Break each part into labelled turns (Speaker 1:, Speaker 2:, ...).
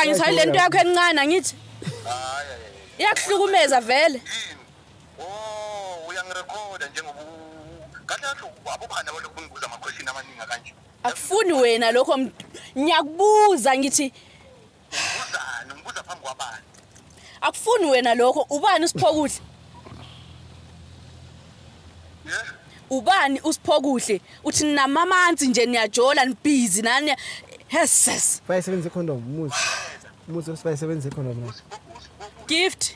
Speaker 1: Ungaphangisa lento yakho encane ngithi.
Speaker 2: Hayi.
Speaker 1: Iyakuhlukumeza vele.
Speaker 2: Oh, uyangirekhoda njengoba kahle kahle abubani abalokhu ngibuza ama-question amaningi kanje.
Speaker 1: Akufuni wena lokho ngiyakubuza ngithi
Speaker 2: Uzani ngibuza phambi kwabani?
Speaker 1: akufuni wena lokho ubani usiphokuhle
Speaker 2: Yeah.
Speaker 1: ubani usiphokuhle uthi namamanzi nje niyajola nibhizi nani yes
Speaker 3: bayisebenzisa condom umuzi usibasebenzisa condom
Speaker 1: gift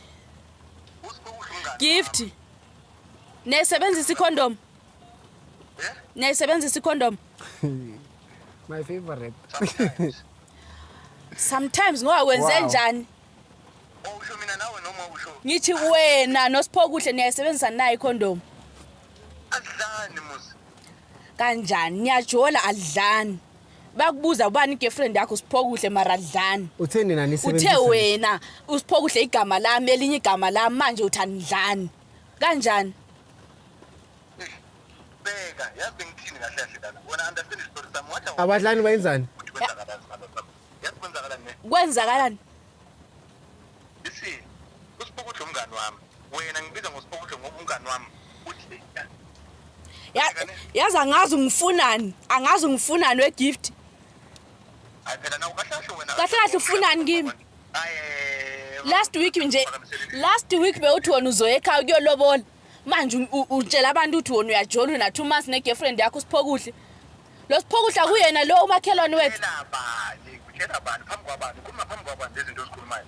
Speaker 1: nesebenzisa icondom nesebenzisa icondom
Speaker 3: my favorite
Speaker 1: sometimes ngoba wenze njani
Speaker 2: Oh, usho mina nawe noma usho?
Speaker 1: ngithi wena nosiphokuhle niyasebenzisa nayo icondom
Speaker 2: Adlani musi.
Speaker 1: kanjani niyajola adlani bakubuza ubani girlfriend yakho usiphokuhle mara adlani
Speaker 3: utheni nani
Speaker 1: uthe
Speaker 3: isebenzisa
Speaker 1: wena usiphokuhle igama lami elinye igama lami manje uthani dlani kanjani
Speaker 2: Beka, yazi ngithini kahle kahle dala. Wena understand story sami wathi
Speaker 3: abadlani bayenzani
Speaker 2: Yakwenzakalani ne?
Speaker 1: kwenzakalani
Speaker 2: Bisi, usiphokuhle umngani wami. Wena ngibiza ngosiphokuhle ngoba umngani wami uthi
Speaker 1: yazi angazi ungifunani wegift
Speaker 2: hayi phela nawe kahle kahle wena.
Speaker 1: kahle kahle ufunani kimi
Speaker 2: Hayi.
Speaker 1: last week bewuthi wona uzoya ekhaya kuyolobola manje utshela abantu uthi wona uyajola una 2 months ne-girlfriend yakho usiphokuhle lo siphokuhle kuyena lo umakhelwane wethu
Speaker 2: Kutshela bani phambi kwabani? Kuma phambi kwabani lezi zinto ozikhulumayo?